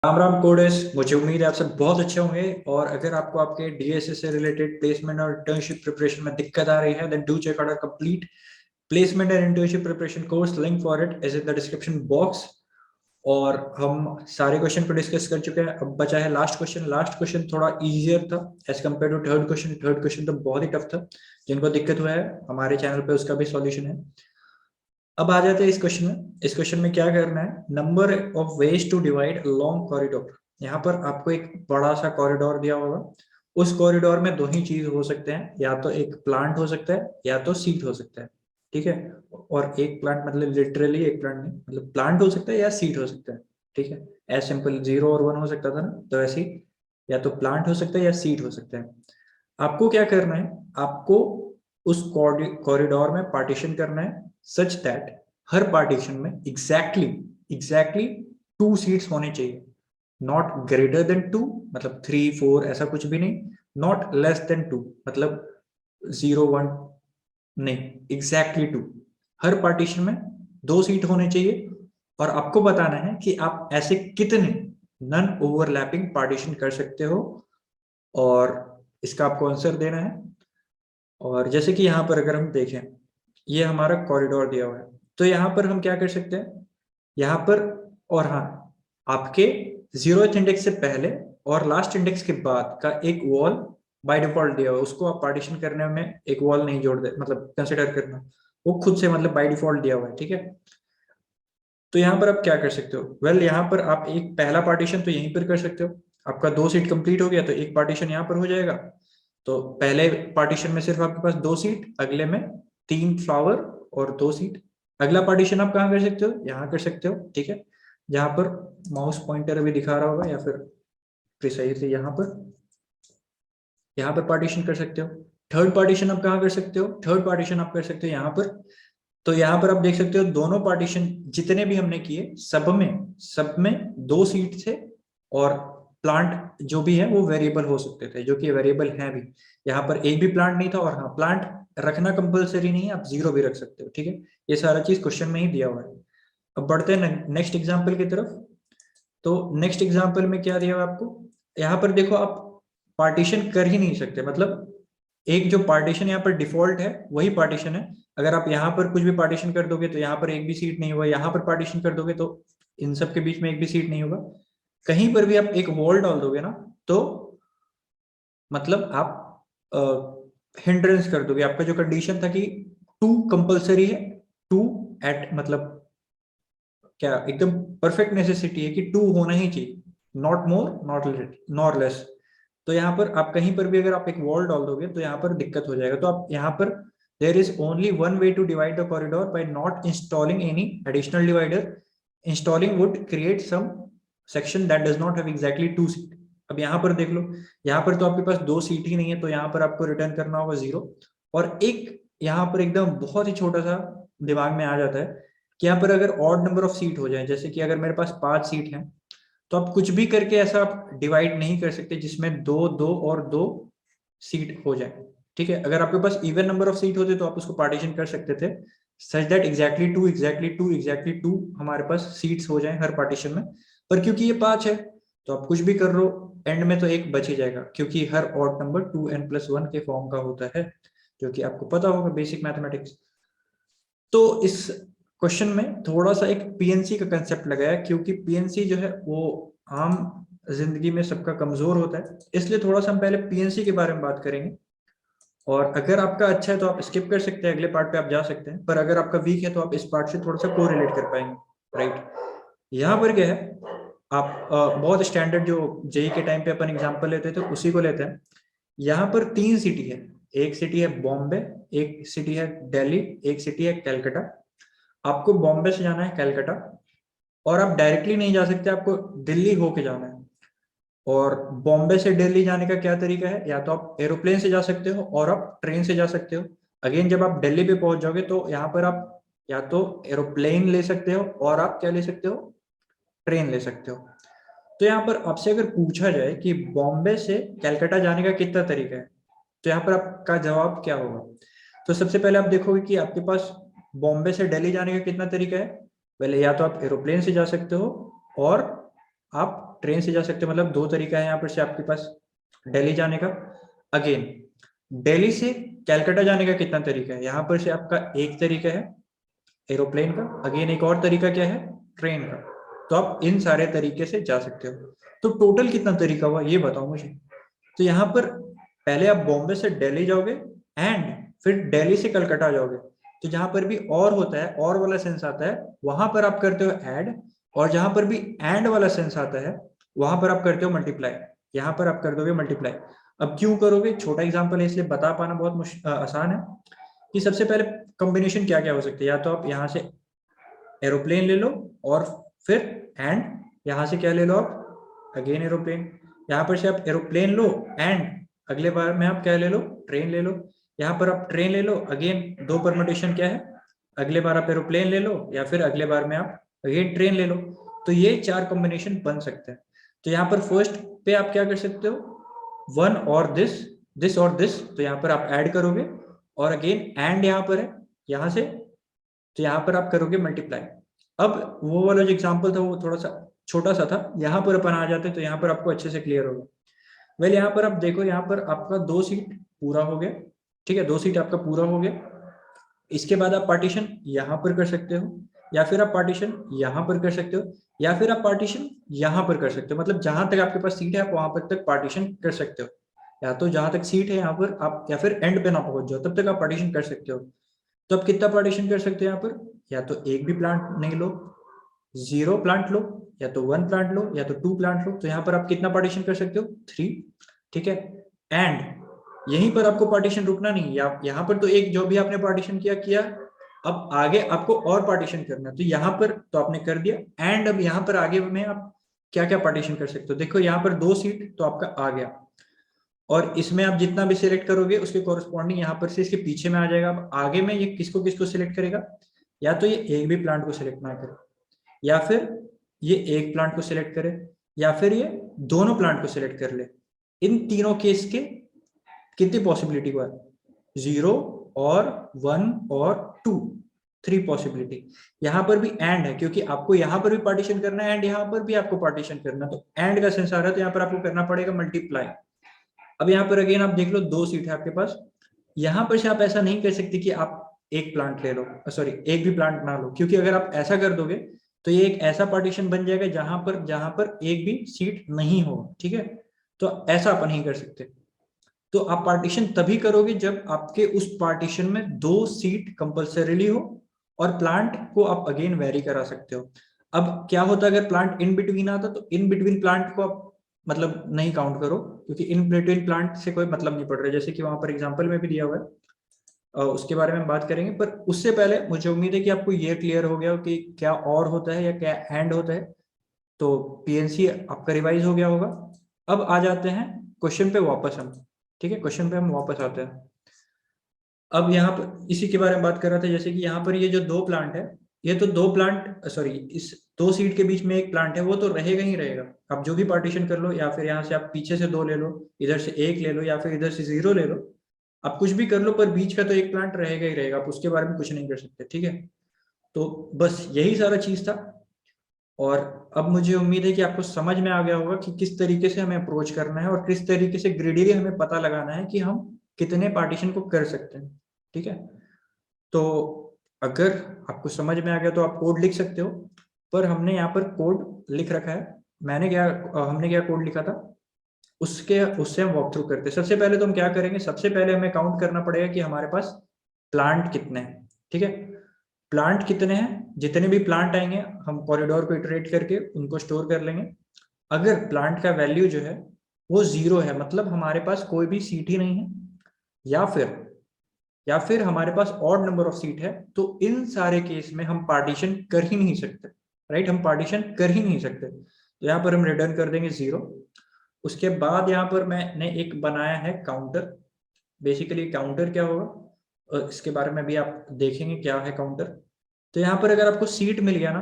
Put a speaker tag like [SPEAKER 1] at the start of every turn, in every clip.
[SPEAKER 1] राम राम कोडेस। मुझे उम्मीद है आप सब बहुत अच्छे होंगे। और अगर आपको आपके डीएसए से रिलेटेड प्लेसमेंट और इंटर्नशिप प्रिपरेशन में दिक्कत आ रही है, then do check out our complete placement and internship preparation course. Link for it is in the description box. और हम सारे क्वेश्चन को डिस्कस कर चुके हैं। अब बचा है लास्ट क्वेश्चन। लास्ट क्वेश्चन थोड़ा इजियर था as compare to third question. Third question तो बहुत ही टफ था। जिनको दिक्कत हुआ है हमारे चैनल पे उसका भी सॉल्यूशन है। अब आ जाते हैं इस क्वेश्चन में। इस क्वेश्चन में क्या करना है, number of ways to divide long corridor. यहाँ पर आपको एक बड़ा सा कॉरिडोर दिया होगा। उस कॉरिडोर में दो ही चीज हो सकते हैं, या तो एक प्लांट हो सकता है या तो सीट हो सकता है। ठीक है। और एक प्लांट मतलब लिटरली एक प्लांट नहीं, मतलब प्लांट हो सकता है या सीट हो सकता है। ठीक है। एज सिंपल 0 और 1 हो सकता था ना, तो ऐसे ही या तो प्लांट हो सकता है या सीट हो सकता है। आपको क्या करना है, आपको उस कॉरिडोर में पार्टीशन करना है सच दैट हर पार्टीशन में एग्जैक्टली 2 सीट्स होने चाहिए। नॉट ग्रेटर देन 2, मतलब 3 4 ऐसा कुछ भी नहीं। नॉट लेस देन 2, मतलब 0 1 नहीं, एग्जैक्टली 2। हर पार्टीशन में 2 सीट होने चाहिए। और आपको बताना है कि आप ऐसे कितने नन ओवरलैपिंग पार्टीशन कर सकते हो, और इसका आपको आंसर देना है। और जैसे कि यहाँ पर अगर हम देखें, ये हमारा कॉरिडोर दिया हुआ है, तो यहाँ पर हम क्या कर सकते हैं यहाँ पर। और हाँ, आपके 0th इंडेक्स से पहले और लास्ट इंडेक्स के बाद का एक वॉल बाय डिफॉल्ट दिया हुआ है, उसको आप पार्टीशन करने में एक वॉल नहीं जोड़ दे, मतलब कंसिडर करना। वो खुद से मतलब बाय डिफॉल्ट दिया हुआ है। ठीक है। तो यहाँ पर आप क्या कर सकते हो, यहाँ पर आप एक पहला पार्टीशन तो यहीं पर कर सकते हो। आपका 2 सीट कंप्लीट हो गया तो एक पार्टीशन यहाँ पर हो जाएगा। तो पहले पार्टीशन में सिर्फ आपके पास 2 सीट, अगले में 3 फ्लावर और 2 सीट। अगला पार्टीशन आप कहाँ कर सकते हो, यहाँ कर सकते हो। ठीक है। जहां पर माउस पॉइंटर अभी दिखा रहा होगा, या फिर प्रिसाइजली यहाँ पर पार्टीशन कर सकते हो। थर्ड पार्टीशन आप कहाँ कर सकते हो, थर्ड पार्टीशन आप कर सकते हो यहाँ पर। तो यहाँ पर आप देख सकते हो दोनों पार्टीशन जितने भी हमने किए सब में 2 सीट थे। और प्लांट जो भी है वो वेरिएबल हो सकते थे, जो कि वेरिएबल है भी। यहाँ पर एक भी प्लांट नहीं था। और हाँ, प्लांट रखना कंपलसरी नहीं है, आप 0 भी रख सकते हो। ठीक है। ये सारा चीज क्वेश्चन में ही दिया हुआ है। अब बढ़ते हैं नेक्स्ट एग्जाम्पल की तरफ। तो नेक्स्ट एग्जाम्पल में क्या दिया हुआ है आपको, यहाँ पर देखो आप पार्टीशन कर ही नहीं सकते। मतलब एक जो पार्टीशन यहाँ पर डिफॉल्ट है वही पार्टीशन है। अगर आप यहाँ पर कुछ भी पार्टीशन कर दोगे तो यहाँ पर एक भी सीट नहीं होगा। यहाँ पर पार्टीशन कर दोगे तो इन सब के बीच में एक भी सीट नहीं होगा। कहीं पर भी आप एक वॉल डाल दोगे ना, तो मतलब आप हिंड्रेंस कर दोगे। आपका जो कंडीशन था कि 2 कंपलसरी है, 2 एट मतलब क्या एकदम परफेक्ट नेसेसिटी है कि 2 होना ही चाहिए, नॉट मोर नॉट लेस। तो यहाँ पर आप कहीं पर भी अगर आप एक वॉल डाल दोगे तो यहाँ पर दिक्कत हो जाएगा। तो आप यहाँ पर there is only one way to divide the corridor by not installing any additional divider. Installing would create some section that does not have exactly 2 seat. अब यहाँ पर देख लो, यहाँ पर तो आपके पास 2 सीट ही नहीं है, तो यहाँ पर आपको रिटर्न करना होगा 0। और एक यहाँ पर एकदम बहुत ही छोटा सा दिमाग में आ जाता है कि यहाँ पर अगर ऑड नंबर ऑफ सीट हो जाए, जैसे कि अगर मेरे पास 5 सीट हैं, तो आप कुछ भी करके ऐसा आप डिवाइड नहीं कर सकते जिसमें 2 2 और 2 सीट हो जाए। ठीक है। अगर आपके पास इवन नंबर ऑफ सीट होते तो आप उसको पार्टीशन कर सकते थे सच दैट एग्जैक्टली टू हमारे पास सीट्स हो जाए हर पार्टीशन में। पर क्योंकि ये 5 है, तो आप कुछ भी कर लो, एंड में तो एक बच ही जाएगा, क्योंकि हर ऑड नंबर 2n+1 के फॉर्म का होता है, जो कि आपको पता होगा बेसिक मैथमेटिक्स। तो इस क्वेश्चन में थोड़ा सा एक पीएनसी का कंसेप्ट लगाया, क्योंकि पीएनसी जो है वो आम जिंदगी में सबका कमजोर होता है, इसलिए थोड़ा सा हम पहले पीएनसी के बारे में बात करेंगे। और अगर आपका अच्छा है तो आप स्किप कर सकते हैं, अगले पार्ट पे आप जा सकते हैं। पर अगर आपका वीक है तो आप इस पार्ट से थोड़ा सा कोरिलेट कर पाएंगे। राइट। यहाँ पर क्या है, आप बहुत स्टैंडर्ड जो जेई के टाइम पे अपन एग्जांपल लेते थे उसी को लेते हैं। यहाँ पर 3 सिटी है। एक सिटी है बॉम्बे, एक सिटी है दिल्ली, एक सिटी है कलकत्ता। आपको बॉम्बे से जाना है कलकत्ता, और आप डायरेक्टली नहीं जा सकते, आपको दिल्ली होके जाना है। और बॉम्बे से दिल्ली जाने का क्या तरीका है, या तो आप एरोप्लेन से जा सकते हो और आप ट्रेन से जा सकते हो। अगेन जब आप दिल्ली पे पहुंच जाओगे तो यहाँ पर आप या तो एरोप्लेन ले सकते हो, और आप क्या ले सकते हो, ट्रेन ले सकते हो। तो यहाँ पर आपसे अगर पूछा जाए कि बॉम्बे से कलकत्ता जाने का कितना तरीका है, तो यहाँ पर आपका जवाब क्या होगा। तो सबसे पहले आप देखोगे कि आपके पास बॉम्बे से दिल्ली जाने का कितना तरीका है। पहले या तो आप एरोप्लेन से जा सकते हो, और आप ट्रेन से जा सकते हो, मतलब 2 तरीका है यहाँ पर से आपके पास दिल्ली जाने का। अगेन दिल्ली से कलकत्ता जाने का कितना तरीका है, यहाँ पर से आपका एक तरीका है एरोप्लेन का, अगेन एक और तरीका क्या है, ट्रेन का। तो आप इन सारे तरीके से जा सकते हो। तो टोटल कितना तरीका हुआ ये बताओ मुझे। तो यहाँ पर पहले आप बॉम्बे से दिल्ली जाओगे एंड फिर दिल्ली से कलकत्ता जाओगे। तो जहां पर भी और होता है, और वाला सेंस आता है, वहां पर आप करते हो ऐड, और जहां पर भी एंड वाला सेंस आता है वहां पर आप करते हो मल्टीप्लाई। यहाँ पर आप कर दोगे मल्टीप्लाई। अब क्यों करोगे, छोटा एग्जांपल है इसलिए बता पाना बहुत आसान है कि सबसे पहले कॉम्बिनेशन क्या क्या हो सकती है। या तो आप यहाँ से एरोप्लेन ले लो और फिर एंड यहाँ से क्या ले लो आप, अगेन एरोप्लेन। यहाँ पर से आप एरोप्लेन लो एंड अगले बार में आप क्या ले लो, ट्रेन ले लो। यहाँ पर आप ट्रेन ले लो, अगेन 2 परमुटेशन क्या है, अगले बार आप एरोप्लेन ले लो या फिर अगले बार में आप अगेन ट्रेन ले लो। तो ये 4 कॉम्बिनेशन बन सकते हैं। तो यहाँ पर फर्स्ट पे आप क्या कर सकते हो, वन और दिस और दिस, तो यहाँ पर आप ऐड करोगे और अगेन एंड यहाँ पर है यहाँ से, तो यहाँ पर आप करोगे मल्टीप्लाई। अब वो वाला जो एग्जाम्पल था वो थोड़ा सा छोटा सा था, यहाँ पर अपन आ जाते तो यहाँ पर आपको अच्छे से क्लियर होगा। वेल यहाँ पर आप देखो, यहाँ पर आपका 2 सीट पूरा हो गया, ठीक है, 2 सीट आपका पूरा हो गया। इसके बाद आप पार्टीशन यहाँ पर कर सकते हो, या फिर आप पार्टीशन यहाँ पर कर सकते हो, या फिर आप पार्टीशन यहाँ पर कर सकते हो। मतलब जहां तक आपके पास सीट है आप वहां पर तक पार्टीशन कर सकते हो, या तो जहां तक सीट है यहाँ पर आप, या फिर एंड पे ना पहुंच जाओ तब तक आप पार्टीशन कर सकते हो। तो आप कितना पार्टीशन कर सकते हो यहाँ पर, या तो एक भी प्लांट नहीं लो, 0 प्लांट लो, या तो 1 प्लांट लो, या तो 2 प्लांट लो। तो यहाँ पर आप कितना पार्टीशन कर सकते हो, 3, ठीक है। एंड यहीं पर आपको पार्टीशन रुकना नहीं, या यहाँ पर तो एक जो भी आपने पार्टीशन किया, अब आगे आपको और पार्टीशन करना है। तो यहाँ पर तो आपने कर दिया, एंड अब यहाँ पर आगे में आप क्या क्या पार्टीशन कर सकते हो। देखो यहाँ पर 2 सीट तो आपका आ गया, और इसमें आप जितना भी सिलेक्ट करोगे उसके कॉरेस्पॉन्डिंग यहाँ पर से इसके पीछे में आ जाएगा। अब आगे में ये किसको किसको सिलेक्ट करेगा, या तो ये एक भी प्लांट को सिलेक्ट ना करे, या फिर ये एक प्लांट को सिलेक्ट करे, या फिर ये दोनों प्लांट को सिलेक्ट कर ले। इन तीनों केस के कितनी पॉसिबिलिटी हुआ, 0 और 1 और 2, 3 पॉसिबिलिटी। यहाँ पर भी एंड है क्योंकि आपको यहाँ पर भी पार्टीशन करना है एंड यहाँ पर भी आपको पार्टीशन करना है। तो एंड का सेंस आ रहा है, तो यहाँ पर आपको करना पड़ेगा मल्टीप्लाई। अब यहाँ पर अगेन आप देख लो 2 सीट है आपके पास, यहाँ पर से आप ऐसा नहीं कर सकते कि आप एक प्लांट ले लो, सॉरी एक भी प्लांट ना लो, क्योंकि अगर आप ऐसा कर दोगे तो ये एक ऐसा पार्टीशन बन जाएगा जहां पर एक भी सीट नहीं हो, ठीक है। तो ऐसा अपन नहीं कर सकते। तो आप पार्टीशन तभी करोगे जब आपके उस पार्टीशन में 2 सीट कंपल्सरीली हो और प्लांट को आप अगेन वेरी करा सकते हो। अब क्या होता है अगर प्लांट इन बिटवीन आता, तो इन बिटवीन प्लांट को आप मतलब नहीं काउंट करो, क्योंकि इन बिटवीन प्लांट से कोई मतलब नहीं पड़ रहा है, जैसे कि वहां पर एग्जांपल में भी दिया हुआ है। उसके बारे में बात करेंगे, पर उससे पहले मुझे उम्मीद है कि आपको ये क्लियर हो गया हो कि क्या और होता है या क्या एंड होता है। तो पीएनसी आपका रिवाइज हो गया होगा। अब आ जाते हैं क्वेश्चन पे वापस हम, ठीक है, क्वेश्चन पे हम वापस आते हैं। अब यहाँ पर इसी के बारे में बात कर रहा था, जैसे कि यहाँ पर ये जो 2 प्लांट है, ये तो 2 प्लांट, सॉरी इस 2 सीट के बीच में एक प्लांट है, वो तो रहेगा ही रहेगा। आप जो भी पार्टीशन कर लो, या फिर यहाँ से आप पीछे से 2 ले लो, इधर से 1 ले लो, या फिर इधर से 0 ले लो, आप कुछ भी कर लो, पर बीच का तो एक प्लांट रहेगा ही रहेगा, आप उसके बारे में कुछ नहीं कर सकते, ठीक है। तो बस यही सारा चीज था। और अब मुझे उम्मीद है कि आपको समझ में आ गया होगा कि किस तरीके से हमें अप्रोच करना है और किस तरीके से ग्रिडीली हमें पता लगाना है कि हम कितने पार्टीशन को कर सकते हैं, ठीक है। तो अगर आपको समझ में आ गया तो आप कोड लिख सकते हो, पर हमने यहाँ पर कोड लिख रखा है। हमने क्या कोड लिखा था उससे हम वॉक थ्रू करते हैं। सबसे पहले तो हम क्या करेंगे, सबसे पहले हमें काउंट करना पड़ेगा कि हमारे पास प्लांट कितने हैं, ठीक है। प्लांट कितने हैं, जितने भी प्लांट आएंगे हम कॉरिडोर को इटरेट करके उनको स्टोर कर लेंगे। अगर प्लांट का वैल्यू जो है वो 0 है, मतलब हमारे पास कोई भी सीट ही नहीं है, या फिर हमारे पास ऑड नंबर ऑफ सीट है, तो इन सारे केस में हम पार्टीशन कर ही नहीं सकते, राइट, हम पार्टीशन कर ही नहीं सकते। तो यहाँ पर हम रिटर्न कर देंगे 0। उसके बाद यहाँ पर मैंने एक बनाया है काउंटर। बेसिकली काउंटर क्या होगा इसके बारे में भी आप देखेंगे क्या है काउंटर। तो यहाँ पर अगर आपको सीट मिल गया ना,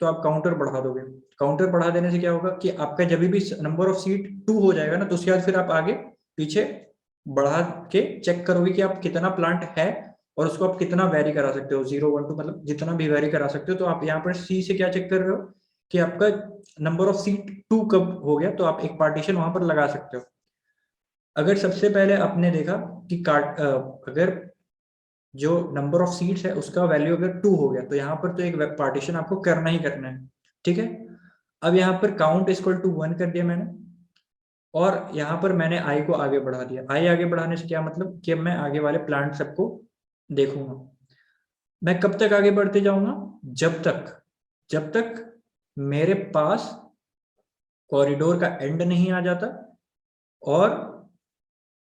[SPEAKER 1] तो आप काउंटर बढ़ा दोगे। काउंटर बढ़ा देने से क्या होगा कि आपका जब भी नंबर ऑफ सीट 2 हो जाएगा ना, तो उसके बाद फिर आप आगे पीछे बढ़ा के चेक करोगे कि आप कितना प्लांट है और उसको आप कितना वेरी करा सकते हो, 0 1 2 मतलब जितना भी वेरी करा सकते हो। तो आप यहाँ पर सी से क्या चेक कर रहे हो कि आपका नंबर ऑफ सीट 2 कब हो गया, तो आप एक पार्टीशन वहां पर लगा सकते हो। अगर सबसे पहले आपने देखा कि अगर जो नंबर ऑफ सीट्स है उसका वैल्यू अगर 2 हो गया, तो यहाँ पर तो एक पार्टीशन आपको करना ही करना है, ठीक है। अब यहाँ पर काउंट इक्वल टू 1 कर दिया मैंने, और यहाँ पर मैंने आई को आगे बढ़ा दिया। आई आगे बढ़ाने से क्या मतलब कि अब मैं आगे वाले प्लांट सबको देखूंगा। मैं कब तक आगे बढ़ते जाऊंगा, जब तक मेरे पास कॉरिडोर का एंड नहीं आ जाता, और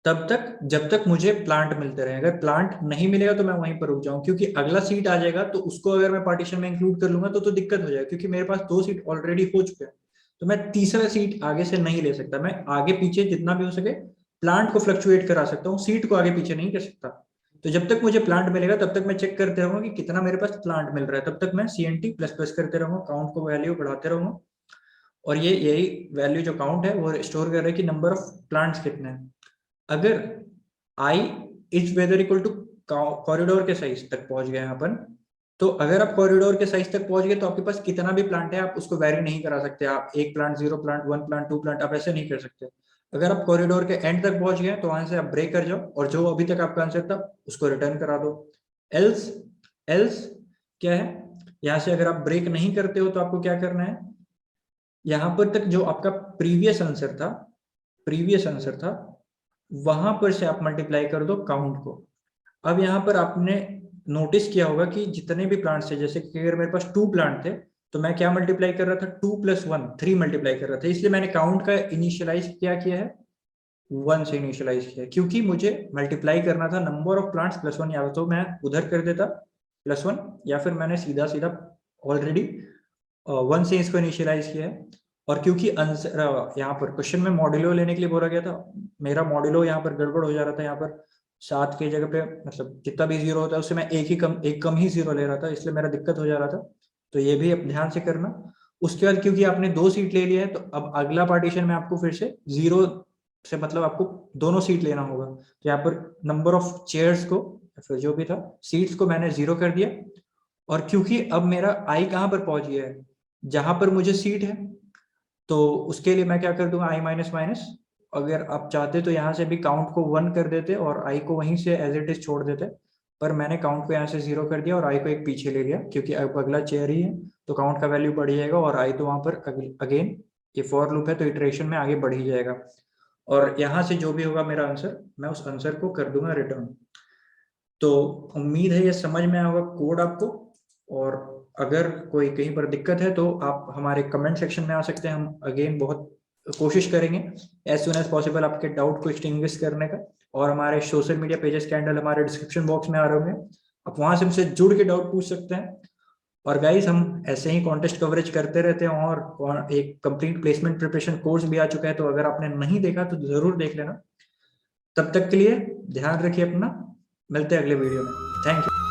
[SPEAKER 1] तब तक जब तक मुझे प्लांट मिलते रहे। अगर प्लांट नहीं मिलेगा तो मैं वहीं पर रुक जाऊं, क्योंकि अगला सीट आ जाएगा तो उसको अगर मैं पार्टीशन में इंक्लूड कर लूंगा तो दिक्कत हो जाएगी, क्योंकि मेरे पास 2 सीट ऑलरेडी हो चुके हैं। तो मैं तीसरा सीट आगे से नहीं ले सकता। मैं आगे पीछे जितना भी हो सके प्लांट को फ्लक्चुएट करा सकता हूँ, सीट को आगे पीछे नहीं कर सकता। तो जब तक मुझे प्लांट मिलेगा तब तक मैं चेक करते रहूंगा कि कितना मेरे पास प्लांट मिल रहा है, तब तक मैं CNT प्लस प्लस करते रहूंगा, काउंट को वैल्यू बढ़ाते रहूंगा। और ये यही वैल्यू जो काउंट है वो स्टोर कर रहा है कि नंबर ऑफ प्लांट्स कितने हैं। अगर I is whether equal to corridor के साइज तक पहुंच गए अपन, तो अगर आप कॉरिडोर के साइज तक पहुंच गए तो आपके पास कितना भी प्लांट है आप उसको वेरी नहीं करा सकते। आप 1 प्लांट, 0 प्लांट, 1 प्लांट, 2 प्लांट, आप ऐसे नहीं कर सकते। अगर आप कॉरिडोर के एंड तक पहुंच गए तो वहां से आप ब्रेक कर जाओ, और जो अभी तक आपका आंसर था उसको रिटर्न करा दो। एल्स एल्स क्या है, यहाँ से अगर आप ब्रेक नहीं करते हो तो आपको क्या करना है, यहाँ पर तक जो आपका प्रीवियस आंसर था वहां पर से आप मल्टीप्लाई कर दो काउंट को। अब यहाँ पर आपने नोटिस किया होगा कि जितने भी प्लांट्स थे, जैसे कि अगर मेरे पास 2 प्लांट थे तो मैं क्या मल्टीप्लाई कर रहा था, 2 + 1 3 मल्टीप्लाई कर रहा था। इसलिए मैंने काउंट का इनिशियलाइज क्या किया है, 1 से इनिशियलाइज किया है, क्योंकि मुझे मल्टीप्लाई करना था नंबर ऑफ प्लांट्स +1, या तो मैं उधर कर देता +1, या फिर मैंने सीधा सीधा ऑलरेडी 1 से इसको इनिशियलाइज किया है। और क्योंकि आंसर यहाँ पर क्वेश्चन में मॉड्यूलो लेने के लिए बोला गया था, मेरा मॉड्यूलो यहाँ पर गड़बड़ हो जा रहा था। यहाँ पर 7 की जगह पे मतलब जितना भी 0 होता है उससे मैं एक कम ही 0 ले रहा था, इसलिए मेरा दिक्कत हो जा रहा था। तो ये भी आप ध्यान से करना। उसके बाद क्योंकि आपने 2 सीट ले लिया है तो अब अगला पार्टीशन में आपको फिर से 0 से मतलब आपको दोनों सीट लेना होगा। तो यहाँ पर नंबर ऑफ चेयर्स को, फिर जो भी था सीट्स को, मैंने 0 कर दिया। और क्योंकि अब मेरा आई कहाँ पर पहुंच गया है, जहां पर मुझे सीट है, तो उसके लिए मैं क्या कर दूंगा, आई माइनस माइनस। अगर आप चाहते तो यहाँ से भी काउंट को 1 कर देते और आई को वहीं से एज इट इज छोड़ देते, पर मैंने काउंट को यहाँ से 0 कर दिया और आई को एक पीछे ले लिया, क्योंकि अब अगला चेयर ही है तो काउंट का वैल्यू बढ़ जाएगा, और आई तो वहां पर अगेन ये फॉर लूप है तो इटरेशन में आगे बढ़ ही जाएगा। और यहाँ से जो भी होगा मेरा आंसर, मैं उस आंसर को कर दूंगा रिटर्न। तो उम्मीद है ये समझ में आएगा कोड आपको। और अगर कोई कहीं पर दिक्कत है तो आप हमारे कमेंट सेक्शन में आ सकते हैं, हम अगेन बहुत कोशिश करेंगे एज सुन एज पॉसिबल आपके डाउट को एक्सटिंग्विश करने का। और हमारे सोशल मीडिया पेजेस के हैंडल हमारे डिस्क्रिप्शन बॉक्स में आ रहे होंगे, आप वहां से हमसे जुड़ के डाउट पूछ सकते हैं। और गाइस हम ऐसे ही कॉन्टेस्ट कवरेज करते रहते हैं, और एक कंप्लीट प्लेसमेंट प्रिपरेशन कोर्स भी आ चुका है, तो अगर आपने नहीं देखा तो जरूर देख लेना। तब तक के लिए ध्यान रखिए अपना, मिलते हैं अगले वीडियो में। Thank you.